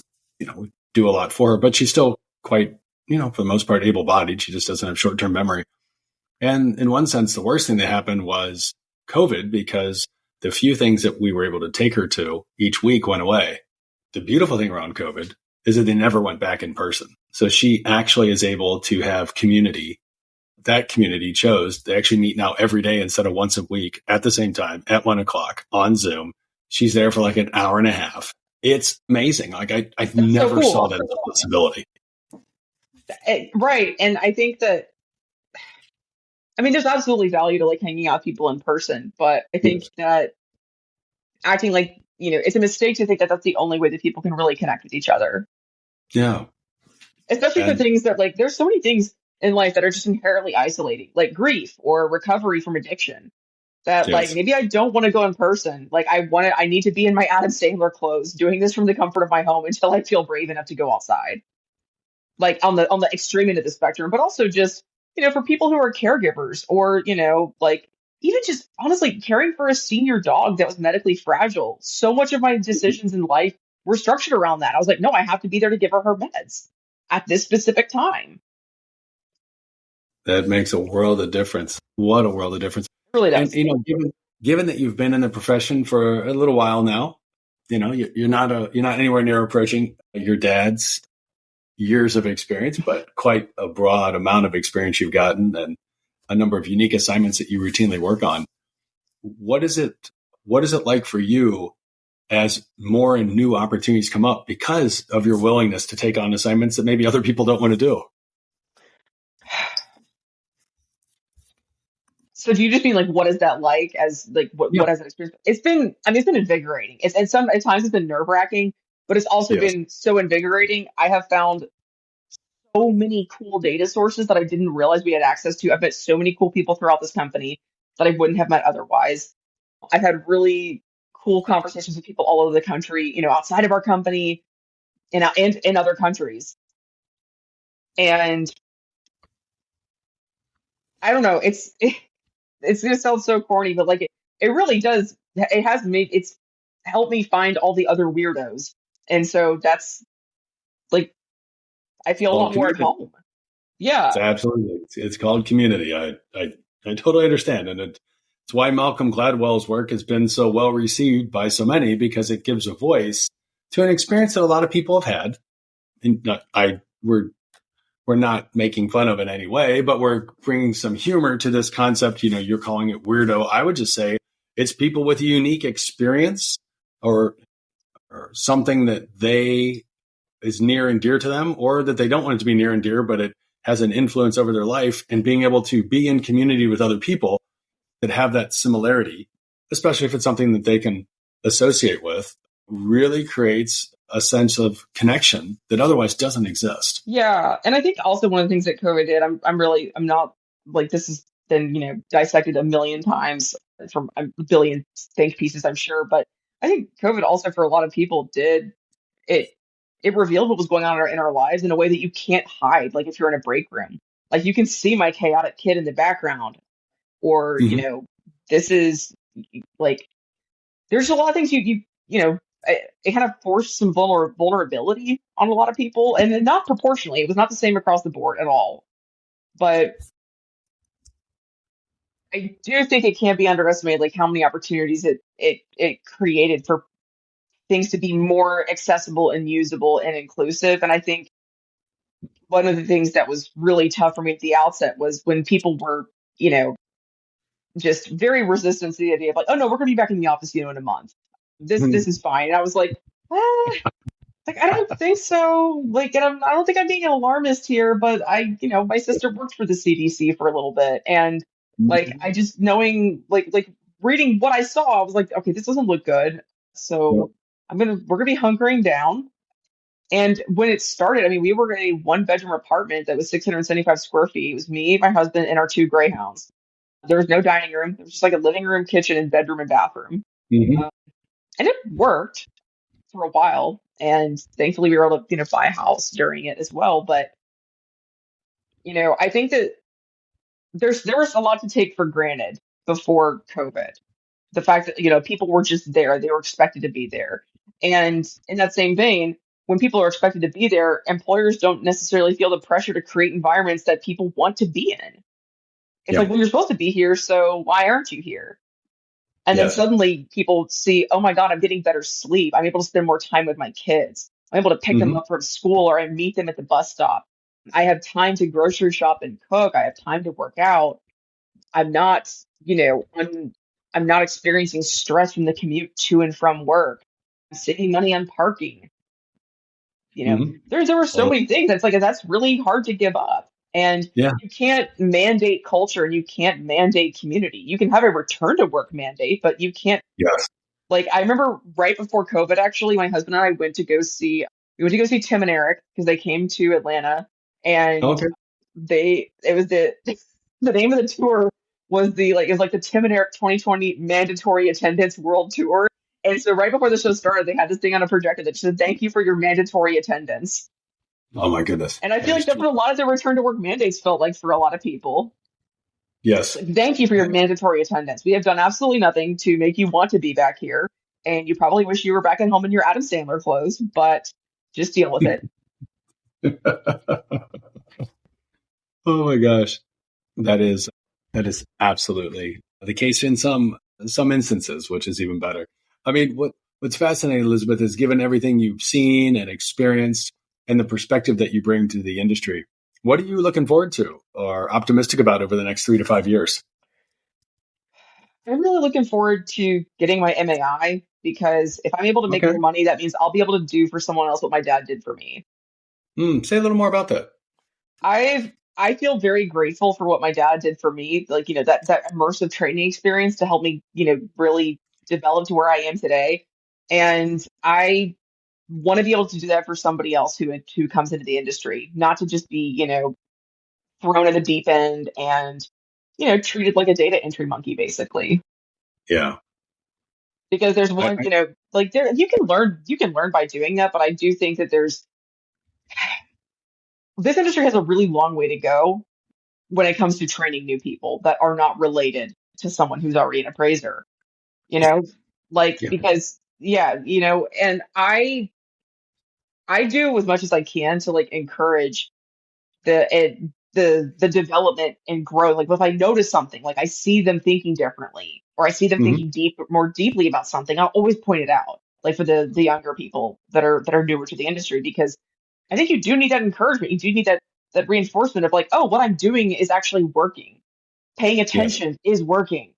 we do a lot for her, but she's still quite, for the most part, able-bodied. She just doesn't have short-term memory. And in one sense, the worst thing that happened was COVID because the few things that we were able to take her to each week went away. The beautiful thing around COVID is that they never went back in person. So she actually is able to have community. That community chose they actually meet now every day instead of once a week at the same time at 1:00 on Zoom. She's there for like an hour and a half. It's amazing. Like I That's so never saw cool. that as a possibility. Right. And I think that, I mean, there's absolutely value to like hanging out with people in person, but I think Yes. that acting like, it's a mistake to think that that's the only way that people can really connect with each other. Yeah. Especially for And things that like, there's so many things in life that are just inherently isolating, like grief or recovery from addiction. That like yes. maybe I don't want to go in person. Like I need to be in my Adam Sandler clothes, doing this from the comfort of my home until I feel brave enough to go outside. Like on the extreme end of the spectrum, but also just, for people who are caregivers or, like even just honestly caring for a senior dog that was medically fragile. So much of my decisions in life were structured around that. I was like, no, I have to be there to give her meds at this specific time. That makes a world of difference. What a world of difference. It really And does. given that you've been in the profession for a little while now, you're not anywhere near approaching your dad's years of experience, but quite a broad amount of experience you've gotten and a number of unique assignments that you routinely work on. What is it like for you as more and new opportunities come up because of your willingness to take on assignments that maybe other people don't want to do? So do you just mean like what is that like as like Yeah. what has that experience? It's been, I mean, it's been invigorating. It's and some at times it's been nerve wracking, but it's also Yes. been so invigorating. I have found so many cool data sources that I didn't realize we had access to. I've met so many cool people throughout this company that I wouldn't have met otherwise. I've had really cool conversations with people all over the country, outside of our company and in other countries. And I don't know, it's gonna sound so corny, but like it really does. It has made it's helped me find all the other weirdos, and so that's like I feel a Called lot more at community. home. Yeah, It's absolutely it's called community. I totally understand, and it's why Malcolm Gladwell's work has been so well received by so many because it gives a voice to an experience that a lot of people have had. And we're not making fun of it in any way, but we're bringing some humor to this concept. You're calling it weirdo. I would just say it's people with a unique experience or something that they is near and dear to them, or that they don't want it to be near and dear, but it has an influence over their life, and being able to be in community with other people that have that similarity, especially if it's something that they can associate with, really creates a sense of connection that otherwise doesn't exist. yeah, and I think also one of the things that COVID did, I'm not like this has been dissected a million times from a billion think pieces, I'm sure, but I think COVID also for a lot of people did it it revealed what was going on in our lives in a way that you can't hide. Like if you're in a break room, like you can see my chaotic kid in the background, or Mm-hmm. this is like there's a lot of things it kind of forced some vulnerability on a lot of people, and then not proportionally. It was not the same across the board at all, but I do think it can't be underestimated, like how many opportunities it created for things to be more accessible and usable and inclusive. And I think one of the things that was really tough for me at the outset was when people were, you know, just very resistant to the idea of like, oh no, we're going to be back in the office, in a month. This is fine. And I was like, like, I don't think so. Like, and I don't think I'm being an alarmist here, but my sister worked for the CDC for a little bit, and like, I just knowing, like reading what I saw, I was like, okay, this doesn't look good. So we're gonna be hunkering down. And when it started, I mean, we were in a 1-bedroom apartment that was 675 square feet. It was me, my husband, and our 2 greyhounds. There was no dining room. There was just like a living room, kitchen, and bedroom and bathroom. Mhm. And it worked for a while. And thankfully we were able to, buy a house during it as well. But, I think that there was a lot to take for granted before COVID. The fact that, people were just there, they were expected to be there. And in that same vein, when people are expected to be there, employers don't necessarily feel the pressure to create environments that people want to be in. It's like, well, you're supposed to be here, so why aren't you here? And then suddenly people see, oh my God, I'm getting better sleep. I'm able to spend more time with my kids. I'm able to pick them up from school, or I meet them at the bus stop. I have time to grocery shop and cook. I have time to work out. I'm not, I'm not experiencing stress from the commute to and from work. I'm saving money on parking. There were so many things that's like, that's really hard to give up. And you can't mandate culture and you can't mandate community. You can have a return to work mandate, but you can't. Yes. Like, I remember right before COVID, actually, my husband and I went to go see Tim and Eric because they came to Atlanta, and it was the name of the tour was it was like the Tim and Eric 2020 mandatory attendance world tour. And so right before the show started, they had this thing on a projector that said, "Thank you for your mandatory attendance." Oh my goodness. And I feel like that's what a lot of the return to work mandates felt like for a lot of people. Yes. Like, thank you for your mandatory attendance. We have done absolutely nothing to make you want to be back here. And you probably wish you were back at home in your Adam Sandler clothes, but just deal with it. Oh my gosh. That is absolutely the case in some instances, which is even better. I mean, what's fascinating, Elizabeth, is given everything you've seen and experienced and the perspective that you bring to the industry, what are you looking forward to or optimistic about over the next 3 to 5 years? I'm really looking forward to getting my MAI, because if I'm able to make more money, that means I'll be able to do for someone else what my dad did for me. Say a little more about that. I feel very grateful for what my dad did for me. Like, that immersive training experience to help me, really develop to where I am today. And I want to be able to do that for somebody else who comes into the industry, not to just be, thrown in the deep end and, treated like a data entry monkey, basically. Yeah. Because there's one, like you can learn by doing that. But I do think that this industry has a really long way to go when it comes to training new people that are not related to someone who's already an appraiser, because, and I do as much as I can to like encourage the development and growth. Like, if I notice something, like I see them thinking differently, or I see them thinking more deeply about something, I'll always point it out, like for the younger people that are newer to the industry, because I think you do need that encouragement. You do need that reinforcement of like, oh, what I'm doing is actually working. Paying attention is working.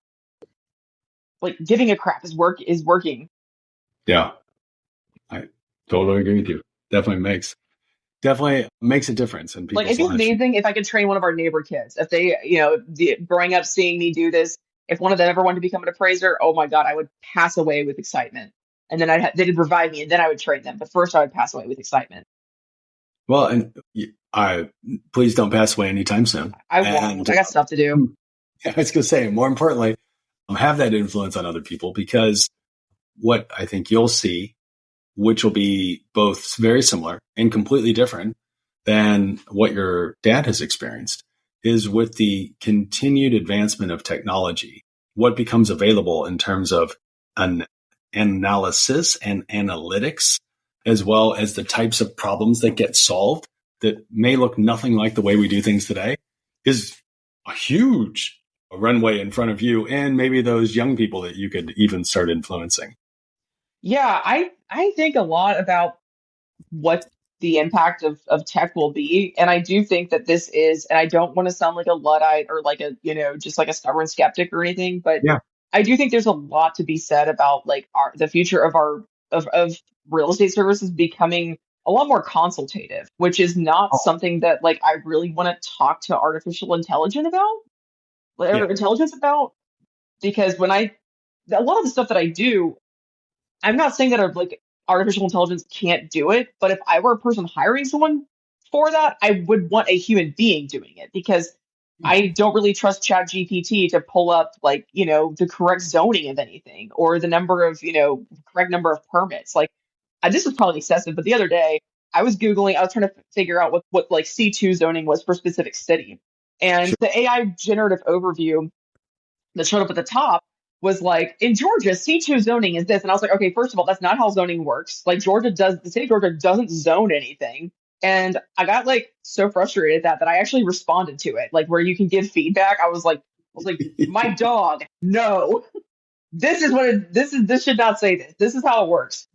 Like, giving a crap is working. Yeah. I totally agree with you. Definitely makes a difference in people's lives. Like, it'd be amazing if I could train one of our neighbor kids. If they, growing up seeing me do this, if one of them ever wanted to become an appraiser, oh my God, I would pass away with excitement. And then they'd revive me, and then I would train them. But first, I would pass away with excitement. Well, and please don't pass away anytime soon. I won't. I got stuff to do. I was going to say, more importantly, have that influence on other people, because what I think you'll see, which will be both very similar and completely different than what your dad has experienced, is with the continued advancement of technology, what becomes available in terms of an analysis and analytics, as well as the types of problems that get solved that may look nothing like the way we do things today, is a huge runway in front of you and maybe those young people that you could even start influencing. Yeah, I think a lot about what the impact of tech will be. And I do think that this is, and I don't want to sound like a Luddite or like just like a stubborn skeptic or anything, but Yeah. I do think there's a lot to be said about like the future of of real estate services becoming a lot more consultative, which is not Oh, something that like I really want to talk to artificial intelligence about yeah. or intelligence about, because a lot of the stuff that I do, I'm not saying that like artificial intelligence can't do it, but if I were a person hiring someone for that, I would want a human being doing it, because I don't really trust ChatGPT to pull up like, the correct zoning of anything or the number of, correct number of permits. Like this was probably excessive, but the other day I was trying to figure out what like C2 zoning was for a specific city. And Sure. the AI generative overview that showed up at the top was like, in Georgia, C2 zoning is this. And I was like, okay, first of all, that's not how zoning works. Like the state of Georgia doesn't zone anything. And I got like so frustrated at that I actually responded to it, like where you can give feedback. I was like, my dog, no, this should not say this. This is how it works.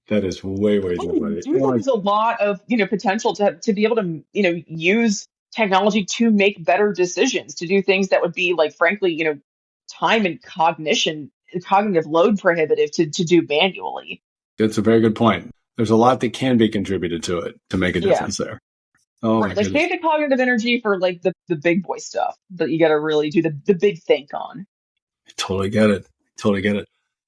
That is way, way too I funny. do think there's a lot of, potential to be able to, use technology to make better decisions, to do things that would be like, frankly, time and cognitive load prohibitive to do manually. That's a very good point. There's a lot that can be contributed to it to make a Yeah. difference there. Oh my Right. Like goodness. save the cognitive energy for like the big boy stuff that you got to really do the big think on. Totally get it. Totally get it.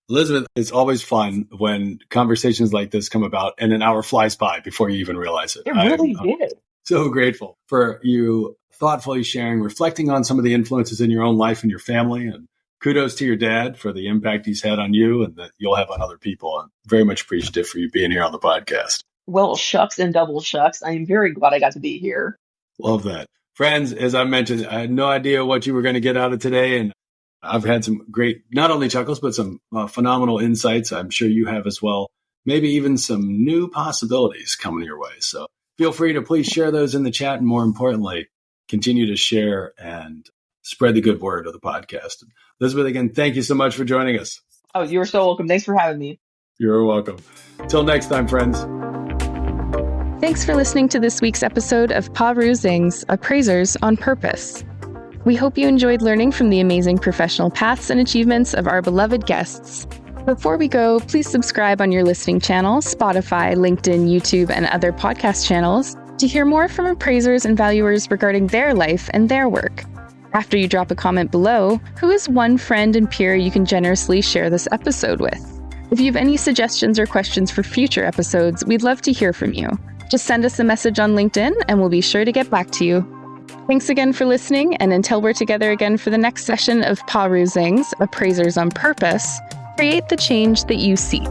Elizabeth, it's always fun when conversations like this come about and an hour flies by before you even realize it. It really I'm did. so grateful for you thoughtfully sharing, reflecting on some of the influences in your own life and your family. And kudos to your dad for the impact he's had on you and that you'll have on other people. I'm very much appreciative for you being here on the podcast. Well, shucks and double shucks. I am very glad I got to be here. Love that. Friends, as I mentioned, I had no idea what you were going to get out of today. And I've had some great, not only chuckles, but some phenomenal insights. I'm sure you have as well. Maybe even some new possibilities coming your way. So feel free to please share those in the chat. And more importantly, continue to share and spread the good word of the podcast. Elizabeth, again, thank you so much for joining us. Oh, you are so welcome. Thanks for having me. You're welcome. Till next time, friends. Thanks for listening to this week's episode of Paru Zing's Appraisers on Purpose. We hope you enjoyed learning from the amazing professional paths and achievements of our beloved guests. Before we go, please subscribe on your listening channel, Spotify, LinkedIn, YouTube, and other podcast channels to hear more from appraisers and valuers regarding their life and their work. After you drop a comment below, who is one friend and peer you can generously share this episode with? If you have any suggestions or questions for future episodes, we'd love to hear from you. Just send us a message on LinkedIn and we'll be sure to get back to you. Thanks again for listening, and until we're together again for the next session of Paru Zing's Appraisers on Purpose, create the change that you seek.